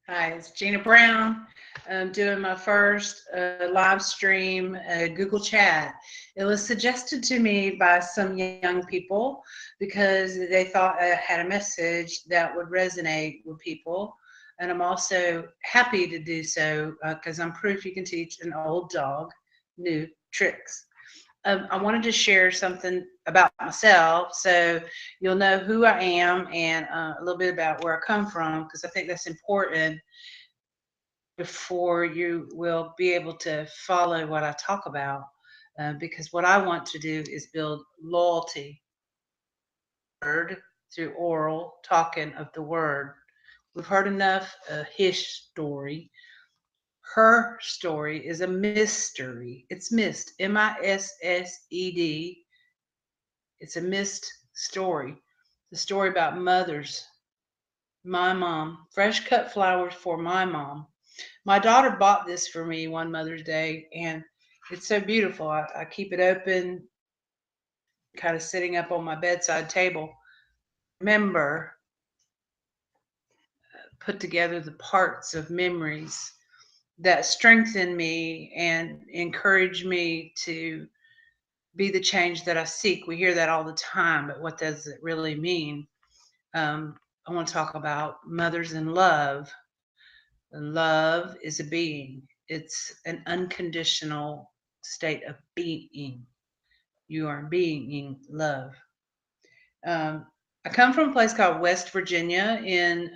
Hi, it's Jeana Brown. I'm doing my first live stream Google Chat. It was suggested to me by some young people because they thought I had a message that would resonate with people. And I'm also happy to do so because I'm proof you can teach an old dog new tricks. I wanted to share something about myself so you'll know who I am and a little bit about where I come from because I think that's important before you will be able to follow what I talk about. Because what I want to do is build loyalty word through oral talking of the word. We've heard enough his story. Her story is a mystery. It's missed. Missed. It's a missed story. The story about mothers. My mom. Fresh cut flowers for my mom. My daughter bought this for me one Mother's Day, and it's so beautiful. I keep it open, kind of sitting up on my bedside table. Remember, put together the parts of memories that strengthen me and encourage me to be the change that I seek. We hear that all the time, but what does it really mean? I want to talk about mothers in love. Love is a being, it's an unconditional state of being. You are being love. Um, I come from a place called West Virginia in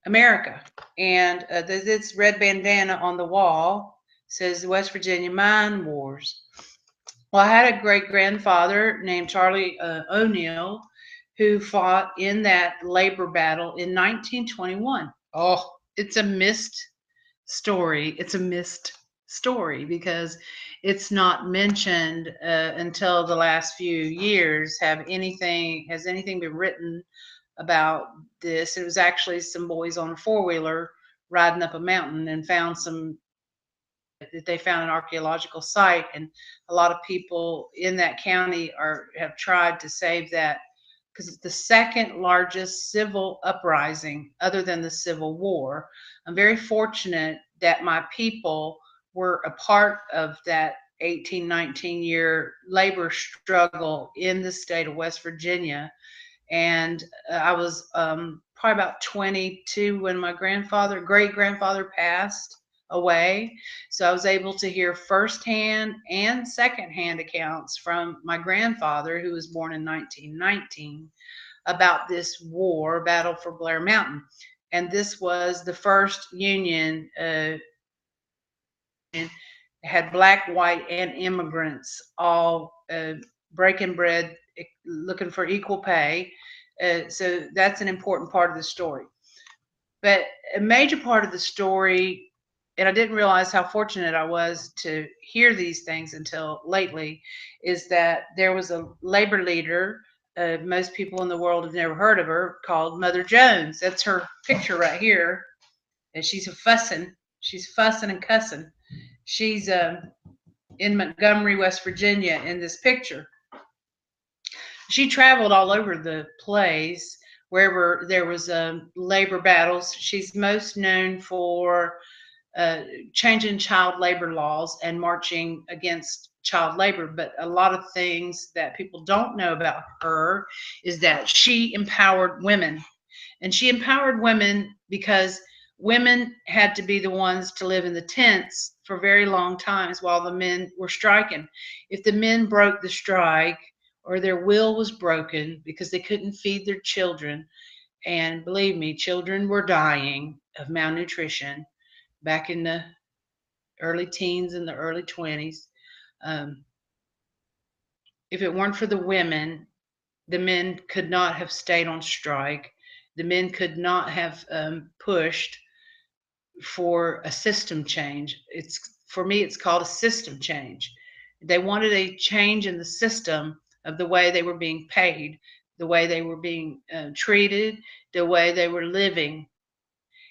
America, and there's this red bandana on the wall says West Virginia Mine Wars. Well, I had a great grandfather named Charlie O'Neill who fought in that labor battle in 1921. Oh, it's a missed story. It's a missed story because it's not mentioned until the last few years. Has anything been written about this? It was actually some boys on a four wheeler riding up a mountain and found some that they found an archaeological site, and a lot of people in that county are have tried to save that because it's the second largest civil uprising other than the Civil War. I'm very fortunate that my people were a part of that 18-19 year labor struggle in the state of West Virginia. And I was probably about 22 when my great grandfather, passed away. So I was able to hear firsthand and secondhand accounts from my grandfather, who was born in 1919, about this war, Battle for Blair Mountain. And this was the first Union, and had black, white, and immigrants all breaking bread, looking for equal pay. So that's an important part of the story. But a major part of the story, and I didn't realize how fortunate I was to hear these things until lately, is that there was a labor leader. Most people in the world have never heard of her, called Mother Jones. That's her picture right here. And she's a fussing. She's fussing and cussing. She's in Montgomery, West Virginia, in this picture. She traveled all over the place wherever there was labor battles. She's most known for uh, changing child labor laws and marching against child labor. But a lot of things that people don't know about her is that she empowered women. And she empowered women because women had to be the ones to live in the tents for very long times while the men were striking. If the men broke the strike or their will was broken because they couldn't feed their children, and believe me, children were dying of malnutrition back in the early teens and the early 20s. Um, if it weren't for the women, the men could not have stayed on strike. The men could not have pushed for a system change. It's for me, it's called a system change. They wanted a change in the system of the way they were being paid, the way they were being treated, the way they were living.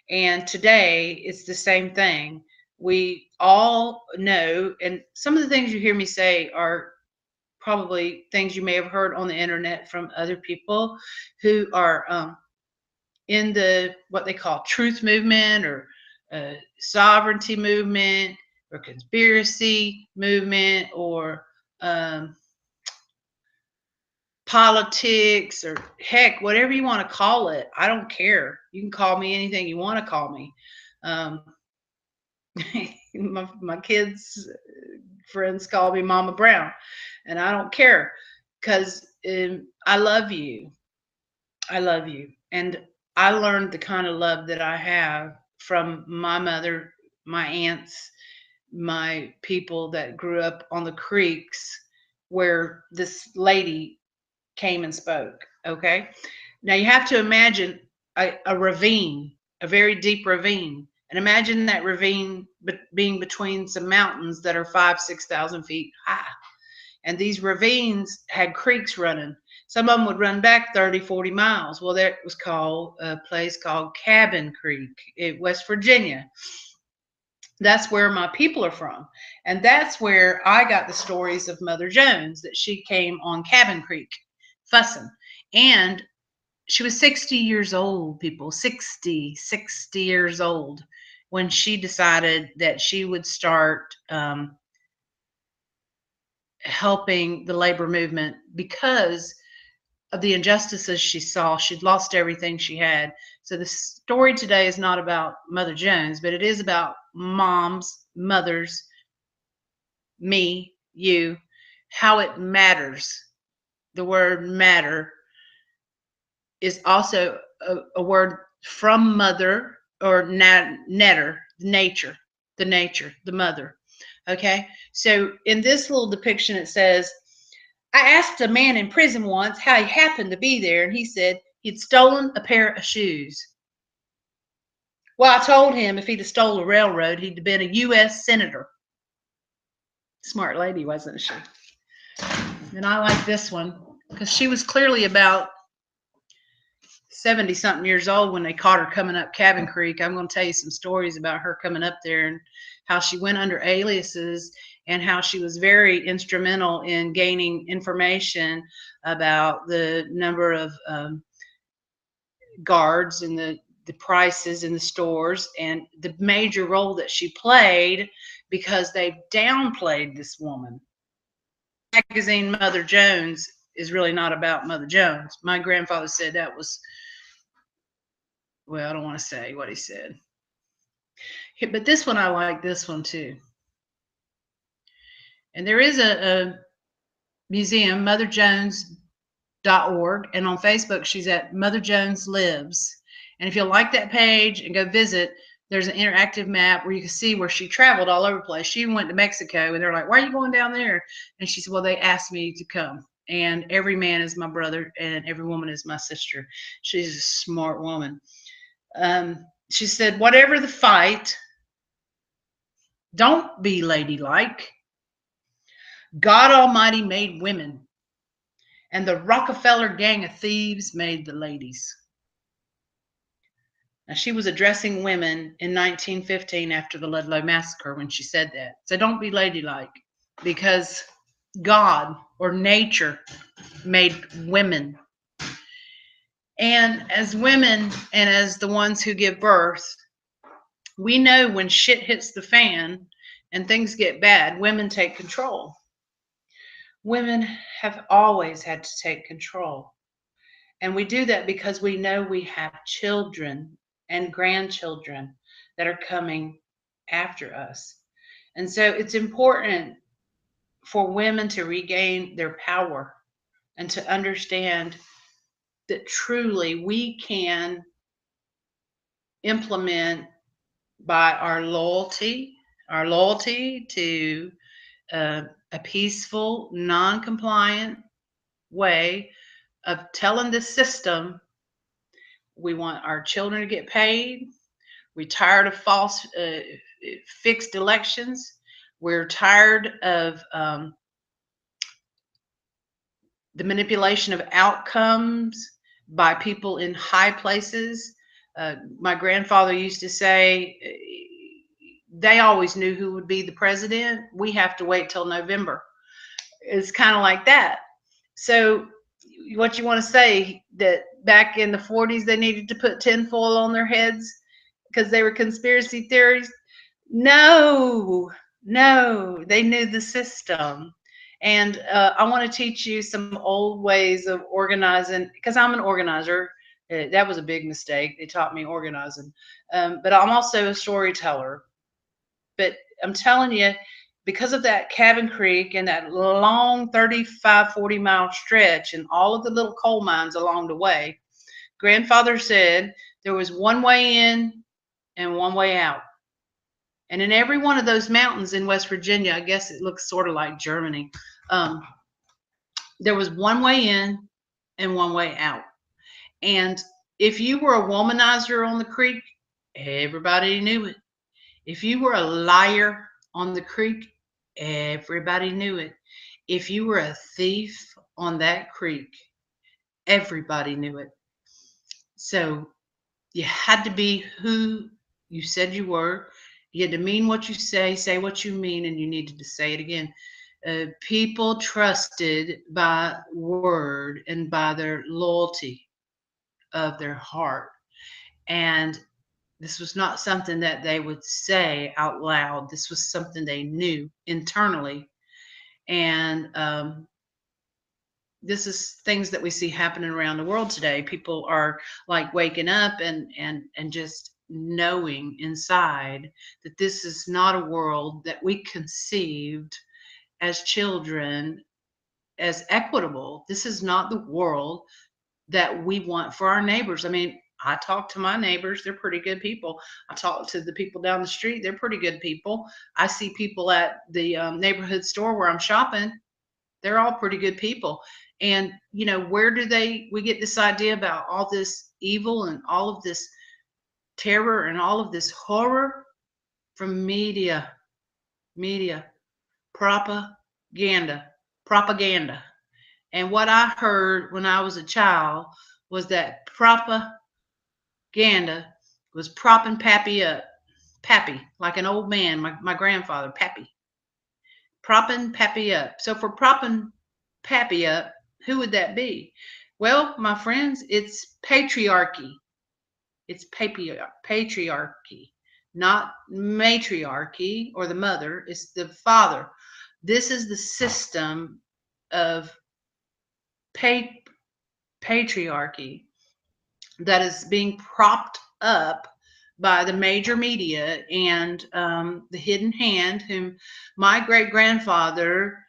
And today, it's the same thing. We all know, and some of the things you hear me say are probably things you may have heard on the internet from other people who are in the what they call truth movement or sovereignty movement or conspiracy movement or politics or heck, whatever you want to call it. I don't care. You can call me anything you want to call me. Um, my kids' friends call me Mama Brown, and I don't care because I love you. I love you. And I learned the kind of love that I have from my mother, my aunts, my people that grew up on the creeks where this lady came and spoke. Okay. Now you have to imagine a ravine, a very deep ravine. And imagine that ravine being between some mountains that are 6,000 feet high. And these ravines had creeks running. Some of them would run back 30, 40 miles. Well, there was called a place called Cabin Creek in West Virginia. That's where my people are from. And that's where I got the stories of Mother Jones, that she came on Cabin Creek fussing. And she was 60 years old, people, 60 years old when she decided that she would start helping the labor movement because of the injustices she saw. She'd lost everything she had. So the story today is not about Mother Jones, but it is about moms, mothers, me, you, how it matters. The word matter is also a word from mother or netter, nature, the mother. Okay. So in this little depiction, it says, I asked a man in prison once how he happened to be there, and he said he'd stolen a pair of shoes. Well, I told him if he'd have stole a railroad, he'd have been a U.S. senator. Smart lady, wasn't she? And I like this one because she was clearly about 70 something years old when they caught her coming up Cabin Creek. I'm going to tell you some stories about her coming up there and how she went under aliases and how she was very instrumental in gaining information about the number of guards and the prices in the stores and the major role that she played because they downplayed this woman. Magazine Mother Jones is really not about Mother Jones. My grandfather said that was, well, I don't want to say what he said. But this one, I like this one too. And there is a museum, motherjones.org, and on Facebook, she's at Mother Jones Lives. And if you'll like that page and go visit, there's an interactive map where you can see where she traveled all over the place. She went to Mexico, and they're like, why are you going down there? And she said, well, they asked me to come. And every man is my brother, and every woman is my sister. She's a smart woman. She said, whatever the fight, don't be ladylike. God Almighty made women, and the Rockefeller gang of thieves made the ladies. Now, she was addressing women in 1915 after the Ludlow Massacre when she said that. So don't be ladylike, because God or nature made women. And as women and as the ones who give birth, we know when shit hits the fan and things get bad, women take control. Women have always had to take control. And we do that because we know we have children and grandchildren that are coming after us. And so it's important for women to regain their power and to understand that truly we can implement by our loyalty to a peaceful, non-compliant way of telling the system we want our children to get paid. We're tired of false, fixed elections. We're tired of the manipulation of outcomes by people in high places. My grandfather used to say they always knew who would be the president. We have to wait till November. It's kind of like that. So what you want to say, that back in the 40s they needed to put tinfoil on their heads because they were conspiracy theories? No, no, they knew the system. And I want to teach you some old ways of organizing because I'm an organizer. That was a big mistake. They taught me organizing. But I'm also a storyteller. But I'm telling you, because of that Cabin Creek and that long 35, 40-mile stretch and all of the little coal mines along the way, grandfather said there was one way in and one way out. And in every one of those mountains in West Virginia, I guess it looks sort of like Germany, um, there was one way in and one way out. And if you were a womanizer on the creek, everybody knew it. If you were a liar on the creek, everybody knew it. If you were a thief on that creek, everybody knew it. So you had to be who you said you were. You had to mean what you say what you mean, and you needed to say it again. People trusted by word and by their loyalty of their heart. And this was not something that they would say out loud. This was something they knew internally. And this is things that we see happening around the world today. People are like waking up and just knowing inside that this is not a world that we conceived as children as equitable. This is not the world that we want for our neighbors. I mean, I talk to my neighbors, they're pretty good people. I talk to the people down the street, they're pretty good people. I see people at the neighborhood store where I'm shopping, they're all pretty good people. And, you know, where do we get this idea about all this evil and all of this terror and all of this horror? From media, propaganda. And what I heard when I was a child was that propaganda was propping Pappy up. Pappy, like an old man, my grandfather, Pappy. Propping Pappy up. So for propping Pappy up, who would that be? Well, my friends, it's patriarchy. It's patriarchy, not matriarchy or the mother. It's the father. This is the system of patriarchy that is being propped up by the major media and the hidden hand, whom my great grandfather,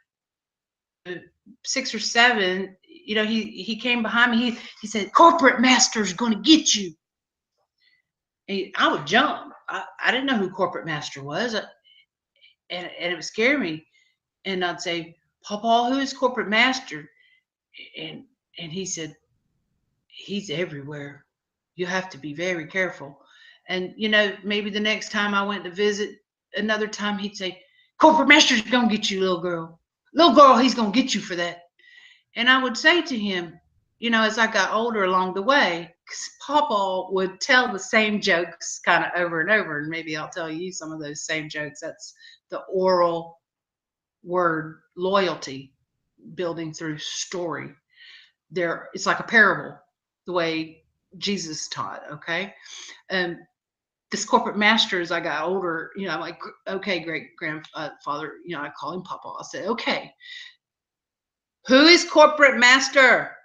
6 or 7, you know, he came behind me. He said, "Corporate master's going to get you." And I would jump. I didn't know who corporate master was, and it would scare me. And I'd say, "Papa, who is corporate master?" And he said, "He's everywhere. You have to be very careful." And you know, maybe the next time I went to visit, another time he'd say, "Corporate master's gonna get you, little girl. Little girl, he's gonna get you for that." And I would say to him, you know, as I got older along the way, because Papa would tell the same jokes kind of over and over, and maybe I'll tell you some of those same jokes. That's the oral word loyalty building through story. It's like a parable, the way Jesus taught. Okay, and this corporate master, as I got older, you know, I'm like, okay, great grandfather, you know, I call him Papa. I said, okay, who is corporate master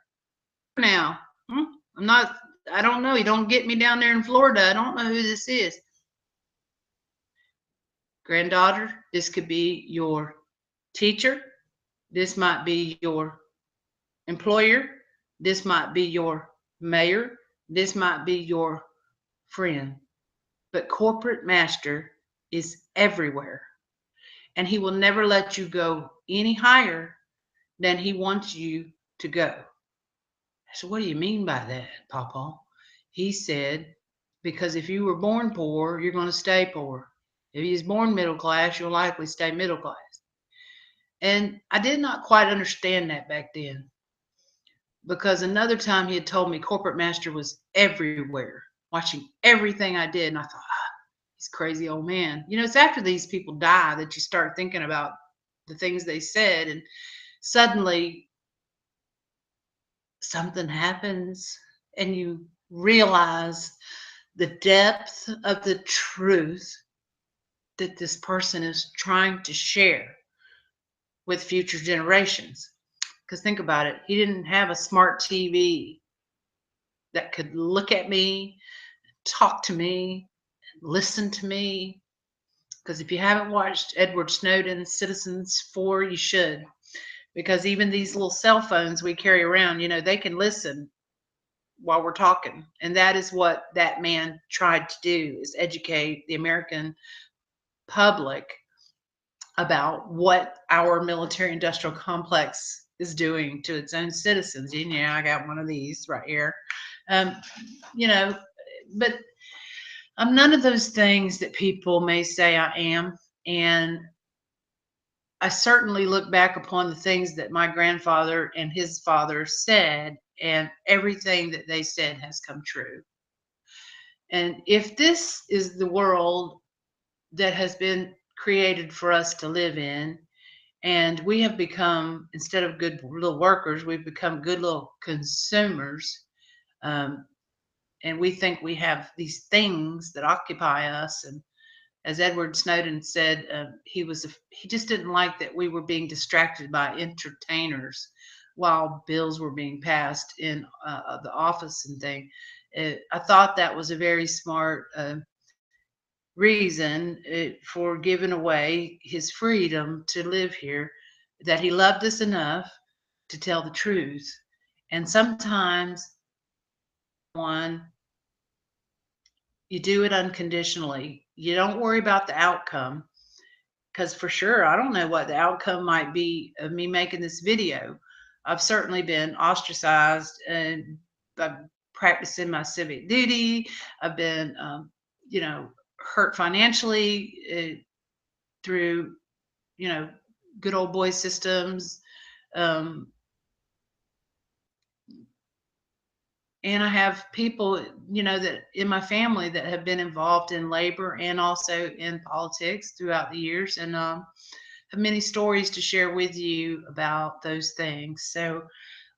now? I'm not. I don't know. You don't get me down there in Florida. I don't know who this is. Granddaughter, this could be your teacher. This might be your employer. This might be your mayor. This might be your friend. But corporate master is everywhere. And he will never let you go any higher than he wants you to go. So what do you mean by that, Papa? He said, because if you were born poor, you're going to stay poor. If you was born middle class, you'll likely stay middle class. And I did not quite understand that back then, because another time he had told me corporate master was everywhere, watching everything I did. And I thought, he's a crazy old man. You know, it's after these people die that you start thinking about the things they said. And suddenly something happens and you realize the depth of the truth that this person is trying to share with future generations. Because think about it, he didn't have a smart TV that could look at me, talk to me, listen to me. Because if you haven't watched Edward Snowden's Citizens 4, you should. Because even these little cell phones we carry around, they can listen while we're talking. And that is what that man tried to do, is educate the American public about what our military industrial complex is doing to its own citizens. I got one of these right here. Um, you know, but I'm none of those things that people may say I am. And I certainly look back upon the things that my grandfather and his father said, and everything that they said has come true. And if this is the world that has been created for us to live in, and we have become, instead of good little workers, we've become good little consumers, um, and we think we have these things that occupy us. And as Edward Snowden said, he just didn't like that we were being distracted by entertainers while bills were being passed in the office and thing. I thought that was a very smart reason for giving away his freedom to live here, that he loved us enough to tell the truth. And sometimes, one, you do it unconditionally. You don't worry about the outcome, because for sure, I don't know what the outcome might be of me making this video. I've certainly been ostracized and by practicing my civic duty. I've been, hurt financially through, you know, good old boy systems. Um, and I have people, that in my family that have been involved in labor and also in politics throughout the years, and have many stories to share with you about those things. So,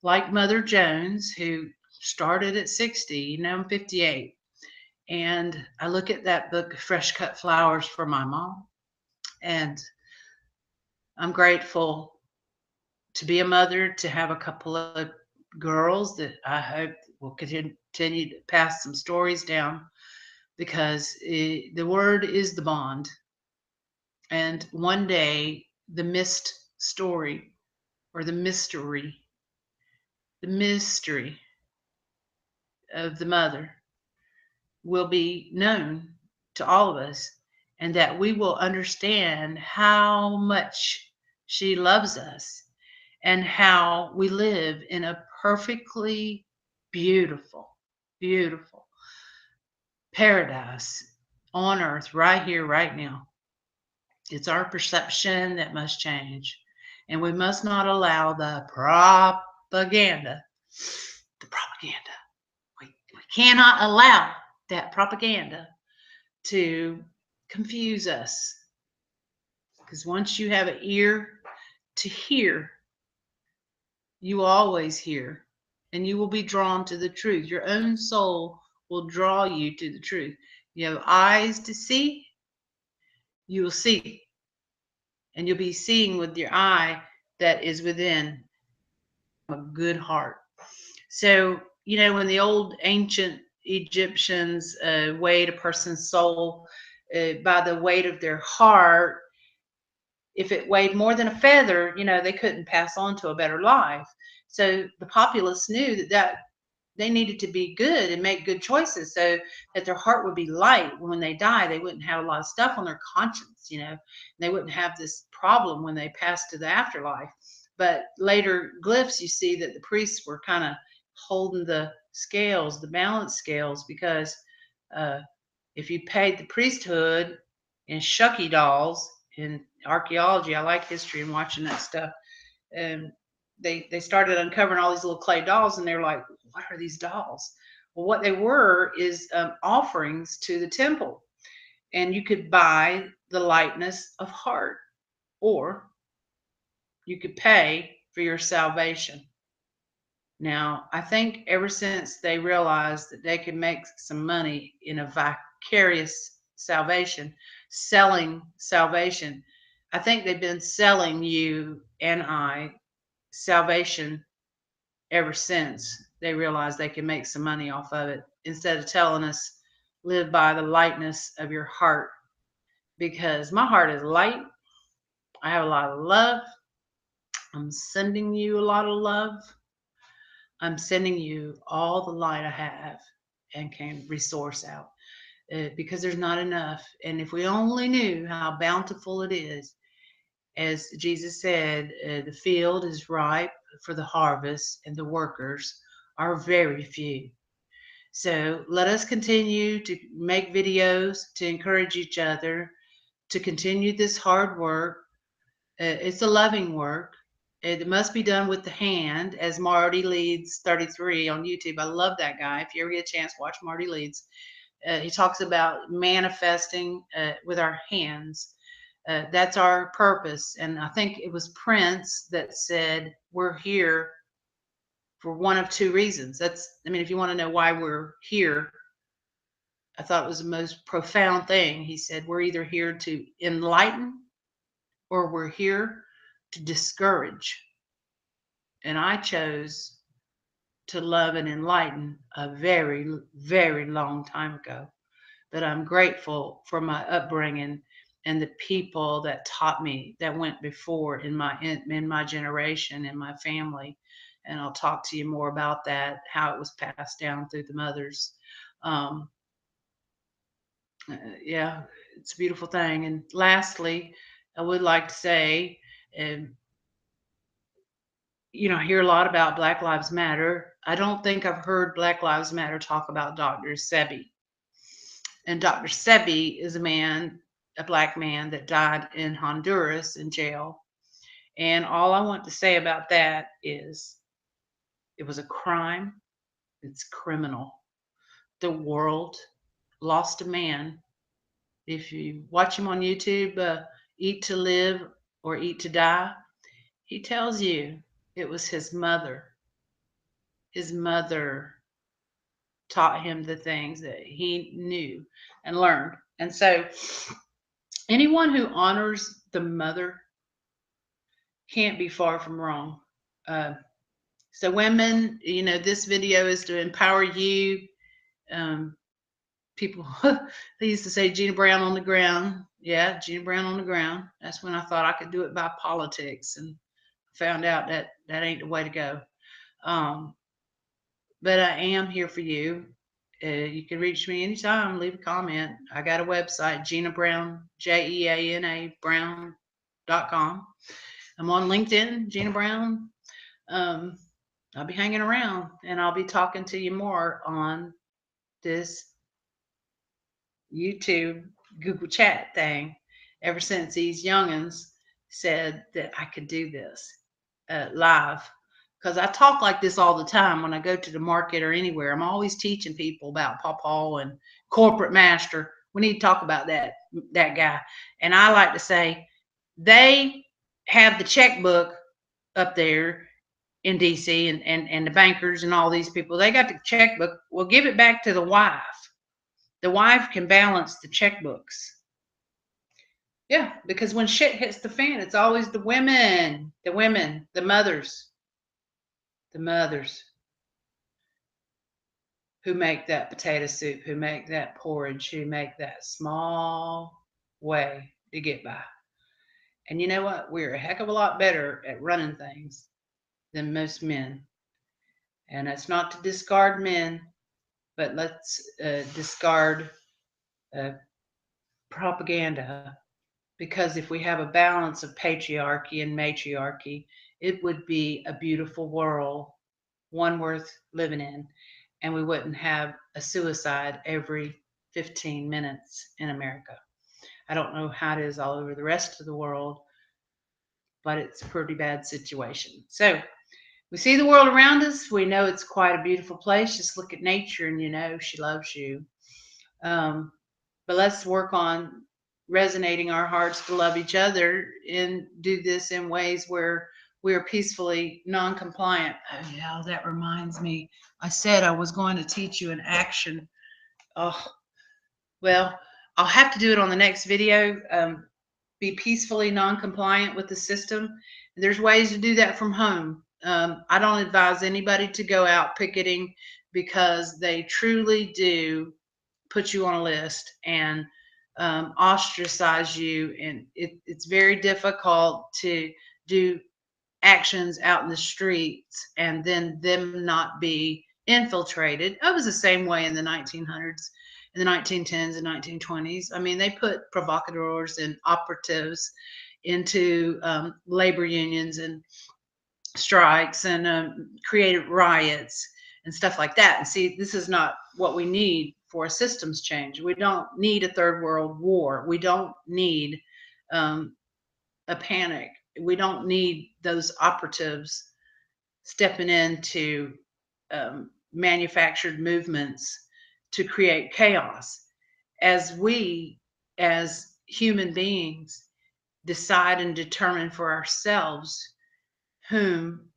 like Mother Jones, who started at 60, I'm 58. And I look at that book, Fresh Cut Flowers, for my mom. And I'm grateful to be a mother, to have a couple of girls that I hope will continue to pass some stories down, because the word is the bond. And one day, the missed story, or the mystery of the mother will be known to all of us, and that we will understand how much she loves us, and how we live in a perfectly beautiful, beautiful paradise on earth right here, right now. It's our perception that must change. And we must not allow the propaganda, the propaganda. We cannot allow that propaganda to confuse us. Because once you have an ear to hear, you will always hear, and you will be drawn to the truth. Your own soul will draw you to the truth. You have eyes to see, you will see, and you'll be seeing with your eye that is within a good heart. So, when the old ancient Egyptians weighed a person's soul by the weight of their heart, if it weighed more than a feather, they couldn't pass on to a better life. So the populace knew that they needed to be good and make good choices, so that their heart would be light when they die. They wouldn't have a lot of stuff on their conscience, they wouldn't have this problem when they passed to the afterlife. But later glyphs, you see that the priests were kind of holding the scales, the balance scales, because uh, if you paid the priesthood in shucky dolls, in archaeology, I like history and watching that stuff. And they started uncovering all these little clay dolls, and they were like, what are these dolls? Well, what they were is offerings to the temple. And you could buy the lightness of heart, or you could pay for your salvation. Now, I think ever since they realized that they could make some money in a vicarious salvation, selling salvation, I think they've been selling you and I salvation ever since they realized they can make some money off of it instead of telling us live by the lightness of your heart, because my heart is light. I have a lot of love. I'm sending you a lot of love. I'm sending you all the light I have and can resource out, because there's not enough. And if we only knew how bountiful it is, as Jesus said, the field is ripe for the harvest and the workers are very few. So let us continue to make videos to encourage each other to continue this hard work. It's a loving work. It must be done with the hand, as Marty Leeds 33 on YouTube. I love that guy. If you ever get a chance, watch Marty Leeds. He talks about manifesting with our hands. That's our purpose. And I think it was Prince that said, we're here for one of two reasons. I mean, if you want to know why we're here, I thought it was the most profound thing. He said, we're either here to enlighten or we're here to discourage. And I chose to love and enlighten a very, very long time ago. But I'm grateful for my upbringing and the people that taught me, that went before in my generation, in my family. And I'll talk to you more about that, how it was passed down through the mothers. Um, yeah, it's a beautiful thing. And lastly, I would like to say, um, I hear a lot about Black Lives Matter. I don't think I've heard Black Lives Matter talk about Dr. Sebi. And Dr. Sebi is a black man that died in Honduras in jail. And all I want to say about that is it was a crime. It's criminal. The world lost a man. If you watch him on YouTube, Eat to Live or Eat to Die, he tells you it was his mother. His mother taught him the things that he knew and learned. And so, anyone who honors the mother can't be far from wrong. Uh, so, women, this video is to empower you. Um, People, they used to say Jeana Brown on the ground. Yeah, Jeana Brown on the ground. That's when I thought I could do it by politics, and found out that that ain't the way to go. Um, but I am here for you. You can reach me anytime. Leave a comment. I got a website, Jeana Brown, Jeana Brown.com. I'm on LinkedIn, Jeana Brown. Um, I'll be hanging around, and I'll be talking to you more on this YouTube Google Chat thing ever since these youngins said that I could do this live. Because I talk like this all the time when I go to the market or anywhere. I'm always teaching people about Pawpaw and corporate master. We need to talk about that guy. And I like to say they have the checkbook up there in DC, and the bankers and all these people. They got the checkbook. Well, give it back to the wife. The wife can balance the checkbooks. Yeah, because when shit hits the fan, it's always the women, the mothers who make that potato soup, who make that porridge, who make that small way to get by. And you know what? We're a heck of a lot better at running things than most men. And it's not to discard men, but let's discard uh, propaganda. Because if we have a balance of patriarchy and matriarchy, it would be a beautiful world, one worth living in, and we wouldn't have a suicide every 15 minutes in America. I don't know how it is all over the rest of the world, but it's a pretty bad situation. So we see the world around us. We know it's quite a beautiful place. Just look at nature and you know she loves you. But let's work on resonating our hearts to love each other and do this in ways where we are peacefully non-compliant. Oh yeah, that reminds me. I said I was going to teach you an action. Oh, well, I'll have to do it on the next video. Be peacefully non-compliant with the system. There's ways to do that from home. I don't advise anybody to go out picketing because they truly do put you on a list and ostracize you, and it's very difficult to do actions out in the streets and then them not be infiltrated. I was the same way in the 1900s, in the 1910s and 1920s. I mean, they put provocateurs and operatives into labor unions and strikes and created riots and stuff like that. And see, this is not what we need for a systems change. We don't need a third world war. We don't need um, a panic. We don't need those operatives stepping into manufactured movements to create chaos. As we, as human beings, decide and determine for ourselves whom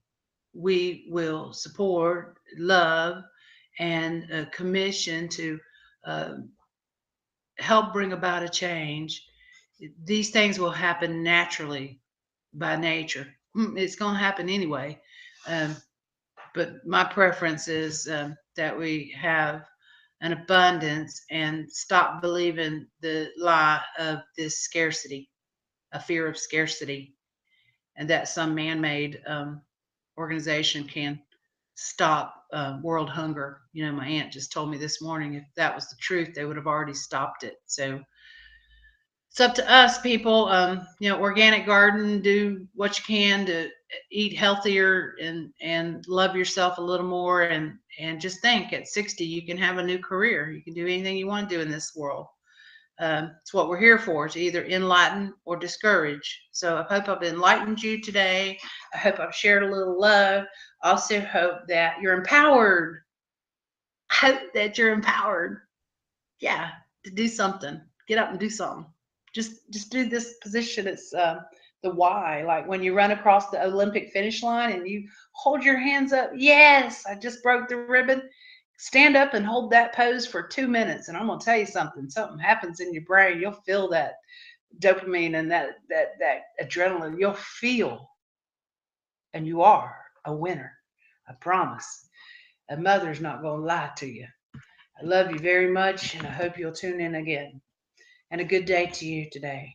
we will support, love, and commission to uh, help bring about a change, these things will happen naturally by nature. It's going to happen anyway. Um, but my preference is that we have an abundance and stop believing the lie of this scarcity, a fear of scarcity, and that some man-made organization can stop world hunger. You know, my aunt just told me this morning if that was the truth, they would have already stopped it. So it's up to us, people. You know, organic garden, do what you can to eat healthier and love yourself a little more, and just think at 60 you can have a new career. You can do anything you want to do in this world. It's what we're here for, to either enlighten or discourage. So I hope I've enlightened you today. I hope I've shared a little love. I also hope that you're empowered. I hope that you're empowered. Yeah, to do something. Get up and do something. Just do this position. It's the why. Like when you run across the Olympic finish line and you hold your hands up. Yes, I just broke the ribbon. Stand up and hold that pose for 2 minutes. And I'm gonna tell you something. Something happens in your brain. You'll feel that dopamine and that adrenaline. You'll feel, and you are a winner. I promise. A mother's not gonna lie to you. I love you very much, and I hope you'll tune in again. And a good day to you today.